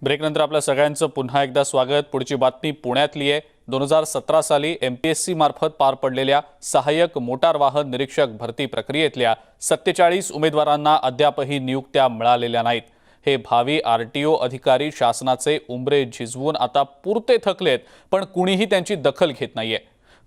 ब्रेकनंतर आपल्या सगळ्यांचं पुन्हा एकदा स्वागत। पुढची बातमी पुण्यातली आहे। 2017 साली MPSC मार्फत पार पडलेल्या सहाय्यक मोटार वाहन निरीक्षक भरती प्रक्रियेतल्या 47 उमेदवारांना अद्यापही नियुक्त्या मिळालेल्या नाहीत। हे भावी RTO अधिकारी शासनाचे उंबरे झिजवून आता पुरते थकलेत, पण कुणीही त्यांची दखल घेत नाहीये।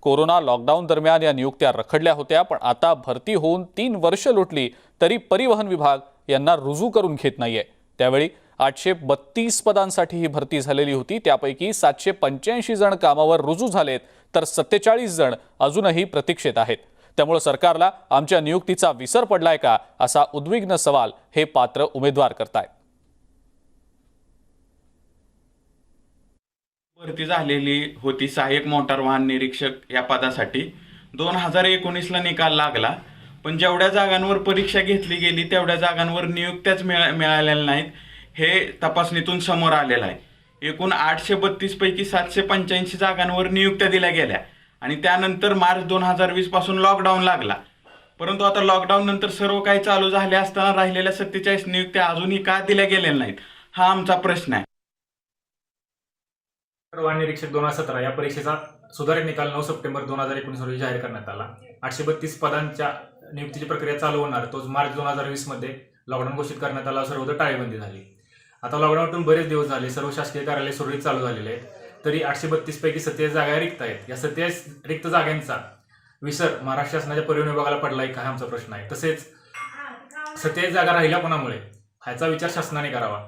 कोरोना लॉकडाऊन दरम्यान या नियुक्त्या रखडल्या होत्या, पण आता भरती होऊन 3 वर्ष लोटली तरी परिवहन विभाग यांना रुजू करून घेत नाहीये। त्यावेळी 832 पदांसाठी ही भरती झालेली होती, त्यापैकी 785 जण कामावर रुजू झालेत, तर 47 जण अजूनही प्रतीक्षेत आहेत। त्यामुळे सरकारला आमच्या नियुक्तीचा विसर पडलाय का, असा उद्विग्न सवाल हे पात्र उमेदवार करतायत। भरती झालेली होती सहाय्यक मोटार वाहन निरीक्षक या पदासाठी 2019 ला निकाल लागला, पण जेवढ्या जागांवर परीक्षा घेतली गेली तेवढ्या जागांवर नियुक्त्याच मिळालेल्या नाहीत। हे तपासणीतून समोर आलेलं आहे। एकूण 832 पैकी 785 जागांवर नियुक्त्या दिल्या गेल्या आणि त्यानंतर मार्च 2020 पासून लॉकडाऊन लागला। परंतु आता लॉकडाऊन नंतर सर्व काही चालू झाले असताना राहिलेल्या 47 नियुक्त्या अजूनही का दिल्या गेलेल्या नाहीत, हा आमचा प्रश्न आहे। वाहन निरीक्षक 2017 या परीक्षेचा सुधारित निकाल 9 सप्टेंबर 2019 रोजी जाहीर करण्यात आला। 832 पदांच्या नियुक्तीची प्रक्रिया चालू होणार तोच मार्च 2020 मध्ये लॉकडाऊन घोषित करण्यात आला, सर्वत्र टाळेबंदी झाली। आता लॉकडाऊनतून बरेच दिवस झाले, सर्व शासकीय कार्यालय सुरळीत चालू झालेले आहेत, तरी 832 पैकी 27 जागा रिक्त आहेत। या 27 रिक्त जागांचा विसर महाराष्ट्र शासनाच्या परिवहन विभागाला पडलाय का, हा आमचा प्रश्न आहे। तसेच 27 जागा राहिल्या कोणामुळे, ह्याचा विचार शासनाने करावा।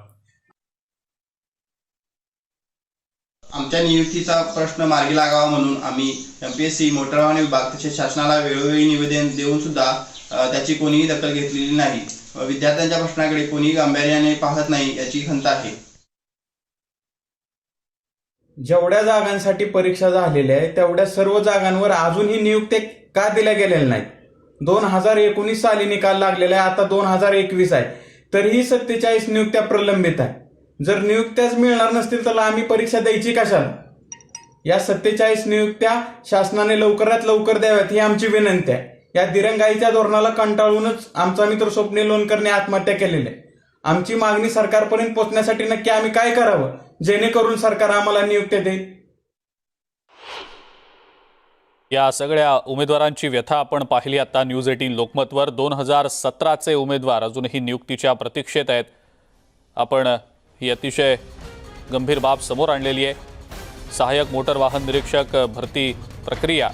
आमच्या नियुक्तीचा प्रश्न मार्गी लागावा म्हणून आम्ही MPSC मोटार वाहन विभाग तसेच शासनाला वेळोवेळी निवेदन देऊन सुद्धा त्याची कोणीही दखल घेतलेली नाही। विद्यार्थ्यांच्या प्रश्नाकडे कोणीही गांभीर्याने पाहत नाही, याची खंत आहे। जेवढ्या जागांसाठी परीक्षा झालेल्या आहे तेवढ्या सर्व जागांवर अजूनही नियुक्त्या का दिल्या गेलेल्या नाहीत। 2019 साली निकाल लागलेला आहे, आता 2021 आहे, तरीही 47 नियुक्त्या प्रलंबित आहे। जर नियुक्त्याच मिळणार नसतील तर आम्ही परीक्षा द्यायची कशाला। या 47 नियुक्त्या शासनाने लवकरात लवकर द्याव्यात ही आमची विनंती आहे। या दिरंगाईच्या धोरणाला कंटाळूनच आमचा मित्र स्वप्नील लोणकरने आत्महत्या केलेली आहे। आमची मागणी सरकारपर्यंत पोहोचण्यासाठी नक्की आम्ही काय करावं, जेणेकरून सरकार आम्हाला नियुक्त्या देईल। या सगळ्या उमेदवारांची व्यथा आपण पाहिली आता न्यूज 18 लोकमतवर। 2017 चे उमेदवार अजूनही नियुक्तीच्या प्रतीक्षेत आहेत। आपण ही अतिशय गंभीर बाब समोर आणलेली आहे। सहाय्यक मोटार वाहन निरीक्षक भरती प्रक्रिया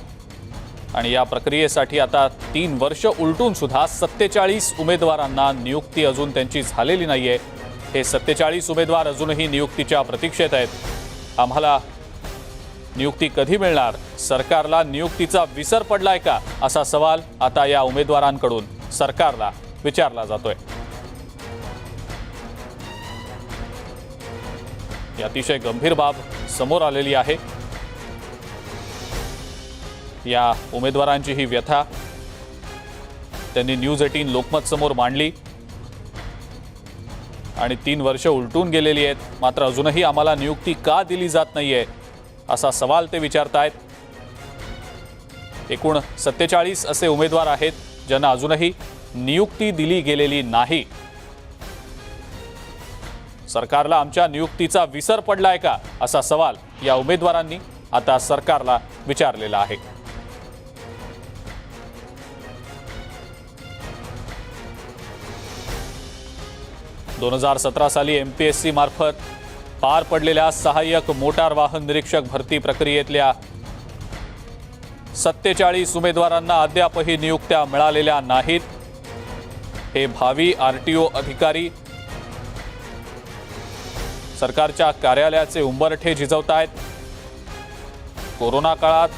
आणि या प्रक्रियेसाठी आता 3 वर्ष उलटून सुद्धा 47 उमेदवारांना नियुक्ती अजून त्यांची झालेली नाहीये। हे 47 उमेदवार अजूनही नियुक्तीच्या प्रतीक्षेत आहेत। आम्हाला नियुक्ती कधी मिळणार, सरकारला नियुक्तीचा विसर पडलाय का, असा सवाल आता या उमेदवारांकडून सरकारला विचारला जातोय। ही अतिशय गंभीर बाब समोर आलेली आहे। या उमेदवारांची ही व्यथा त्यांनी न्यूज 18 लोकमत समोर मांडली आणि 3 वर्ष उलटून गेलेली आहेत, मात्र अजूनही आम्हाला नियुक्ती का दिली जात नाहीये, असा सवाल ते विचारतायत। एकूण 47 असे उमेदवार आहेत ज्यांना अजूनही नियुक्ती दिली गेलेली नाही। सरकारला आमच्या नियुक्तीचा विसर पडलाय का, असा सवाल या उमेदवारांनी आता सरकारला विचारलेला आहे। - 2017 साली MPSC मार्फत पार पडलेल्या सहाय्यक मोटार वाहन निरीक्षक भरती प्रक्रियेतल्या 47 उमेदवारांना अद्यापही नियुक्त्या मिळालेल्या नाहीत। हे भावी RTO अधिकारी सरकारच्या कार्यालयाचे उंबरठे झिजवतायत। कोरोना काळात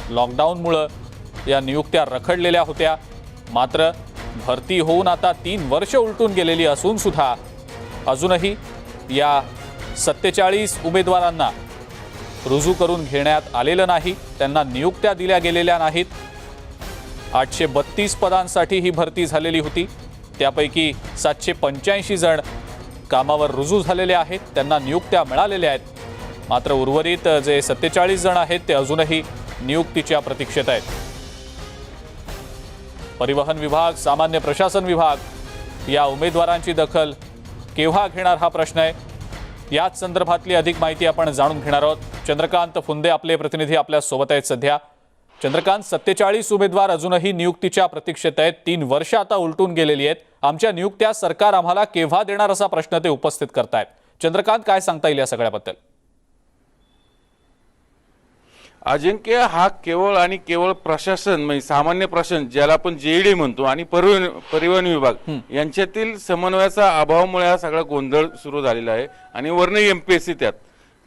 लॉकडाऊनमुळे या नियुक्त्या रखडलेल्या होत्या, मात्र भरती होऊन आता 3 वर्ष उलटून गेलेली असून सुद्धा अजूनही या 47 उमेदवारांना रुजू करून घेण्यात आलेलं नाही, त्यांना नियुक्त्या दिल्या गेलेल्या नाहीत। 832 पदांसाठी ही भरती झालेली होती, त्यापैकी 785 जण कामावर रुजू झालेले आहेत, त्यांना नियुक्त्या मिळालेल्या आहेत, मात्र उर्वरित जे 47 जण आहेत ते अजूनही नियुक्तीच्या प्रतीक्षेत आहेत। परिवहन विभाग, सामान्य प्रशासन विभाग या उमेदवारांची दखल केव्हा घेणार, हा प्रश्न आहे। याच संदर्भातली अधिक माहिती आपण जाणून घेणार आहोत. चंद्रकांत फुंदे आपले प्रतिनिधी आपल्या सोबत आहेत सध्या. चंद्रकांत, 47 उमेदवार अजूनही नियुक्तीच्या प्रतीक्षेत आहेत. 3 वर्ष आता उलटून गेलेली आहेत. आमच्या नियुक्त्या सरकार आम्हाला केव्हा देणार असा प्रश्न ते उपस्थित करतायत. चंद्रकांत, काय सांगता येईल या सगळ्याबद्दल? अजिंक्य, हा केवळ आणि केवळ प्रशासन म्हणजे सामान्य प्रशासन ज्याला आपण जेईडी म्हणतो आणि परिवहन विभाग यांच्यातील समन्वयाचा अभावामुळे हा सगळा गोंधळ सुरू झालेला आहे. आणि वर्ण एमपीएससी त्यात,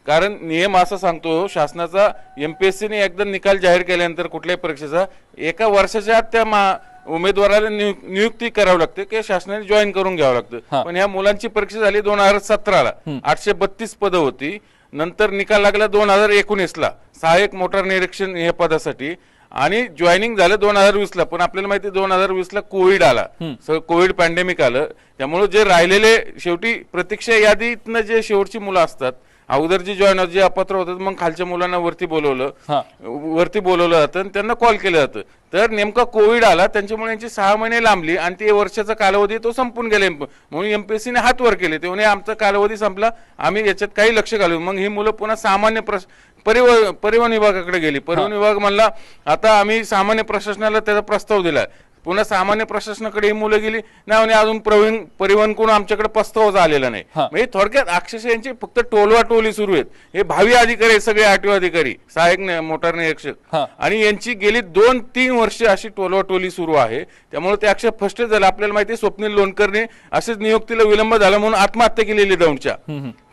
कारण नियम असा सांगतो शासनाचा, एमपीएससीने एकदा निकाल जाहीर केल्यानंतर कुठल्याही परीक्षेचा 1 वर्षाच्या आत त्या उमेदवाराला नियुक्ती करावी लागते की शासनाने जॉईन करून घ्यावं लागतं. पण ह्या मुलांची परीक्षा झाली 2017ला, 832 पदं होती. नंतर निकाल लागला 2019ला सहाय्यक मोटार निरीक्षण या पदासाठी, आणि जॉईनिंग झालं 2020ला. पण आपल्याला माहिती 2020ला कोविड आला, कोविड पॅन्डेमिक आलं. त्यामुळे जे राहिलेले शेवटी प्रतीक्षा यादीतनं जे शेवटची मुलं असतात, अगोदर जे जॉईन जे अपात्र होतात, मग खालच्या मुलांना वरती बोलवलं जातं आणि त्यांना कॉल केलं जातं. तर नेमका कोविड आला, त्यांच्यामुळे यांची 6 महिने लांबली आणि ते वर्षाचा कालावधी तो संपून गेले. म्हणून एमपीएससीने हात वर केले. ते म्हणे आमचा कालावधी संपला, आम्ही याच्यात काही लक्ष घालू. मग ही मुलं पुन्हा सामान्य परिवहन विभागाकडे गेली. परिवहन विभाग म्हणला आता आम्ही सामान्य प्रशासनाला त्याचा प्रस्ताव दिला. पुन्हा सामान्य प्रशासनाकडे ही मुलं गेली नाही, अजून परिवहन कोण आमच्याकडे प्रस्ताव आलेला नाही. म्हणजे थोडक्यात अक्षरशः यांची फक्त टोलवाटोली सुरू आहेत. हे भावी अधिकारी सगळे आरटीओ अधिकारी, सहाय्यक मोटार निरीक्षक, आणि यांची गेली 2-3 वर्ष अशी टोलवाटोली सुरू आहे. त्यामुळे ते अक्षर फस्टेज झालं. आपल्याला माहिती आहे स्वप्नील लोणकरने असेच नियुक्तीला विलंब झाला म्हणून आत्महत्या केलेली दौंडच्या.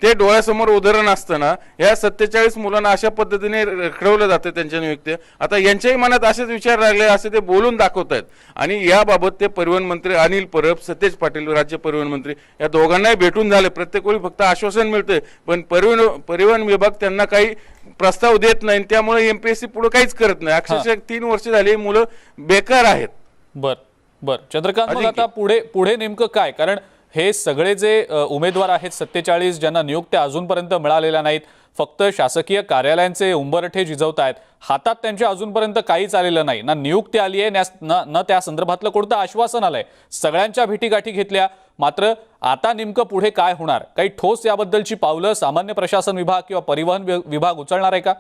ते डोळ्यासमोर उदाहरण असताना या 47 मुलांना अशा पद्धतीने रखडवलं जातं त्यांच्या नियुक्त्या. आता यांच्याही मनात असेच विचार लागले असे ते बोलून दाखवत आहेत. आणि याबाबत ते परिवहन मंत्री अनिल परब, सतेज पाटील राज्य परिवहन मंत्री या दोघांनाही भेटून झाले. प्रत्येक वेळी फक्त आश्वासन मिळते, पण परिवहन विभाग त्यांना काही प्रस्ताव देत नाही. त्यामुळे एमपीएससी पुढे काहीच करत नाही. अक्षरशः 3 वर्ष झाली मुलं बेकार आहेत. बर चंद्रकांत, मग आता पुढे नेमकं काय? कारण हे सगळे जे उमेदवार आहेत 47 ज्यांना नियुक्त्या अजूनपर्यंत मिळालेल्या नाहीत, फक्त शासकीय कार्यालयांचे उंबरठे झिजवतायत, हातात त्यांच्या अजूनपर्यंत काहीच आलेलं नाही. ना नियुक्ती आली आहे, न त्या संदर्भातलं कोणतं आश्वासन आलंय. सगळ्यांच्या भेटीगाठी घेतल्या, मात्र आता नेमकं पुढे काय होणार? काही ठोस याबद्दलची पावलं सामान्य प्रशासन विभाग किंवा परिवहन विभाग उचलणार आहे का?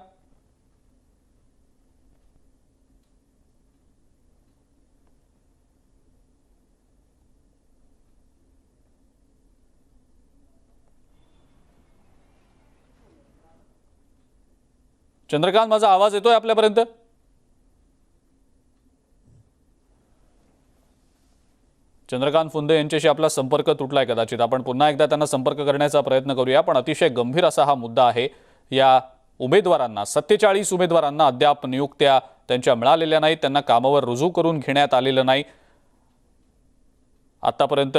चंद्रकांत, माझा आवाज येतोय आपल्यापर्यंत? चंद्रकांत फुंदे यांच्याशी आपला संपर्क तुटलाय कदाचित. आपण पुन्हा एकदा त्यांना संपर्क करण्याचा प्रयत्न करूया. पण अतिशय गंभीर असा हा मुद्दा आहे. या उमेदवारांना, 47 उमेदवारांना अद्याप नियुक्त्या त्यांच्या मिळालेल्या नाहीत. त्यांना कामावर रुजू करून घेण्यात आलेलं नाही. आतापर्यंत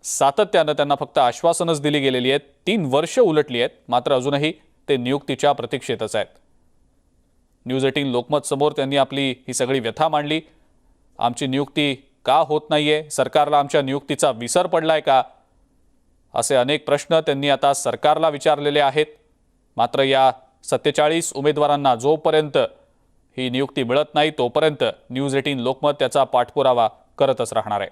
सातत्यानं त्यांना फक्त आश्वासनच दिली गेलेली आहेत. 3 वर्ष उलटली आहेत, मात्र अजूनही ते नियुक्तीच्या प्रतीक्षेतच आहेत. न्यूज 18 लोकमत समोर त्यांनी आपली ही सगळी व्यथा मांडली. आमची नियुक्ती का होत नाहीये? सरकारला आमच्या नियुक्तीचा विसर पडलाय का? असे अनेक प्रश्न त्यांनी आता सरकारला विचारलेले आहेत. मात्र या 47 उमेदवारांना जोपर्यंत ही नियुक्ती मिळत नाही तोपर्यंत न्यूज 18 लोकमत त्याचा पाठपुरावा करतच राहणार आहे.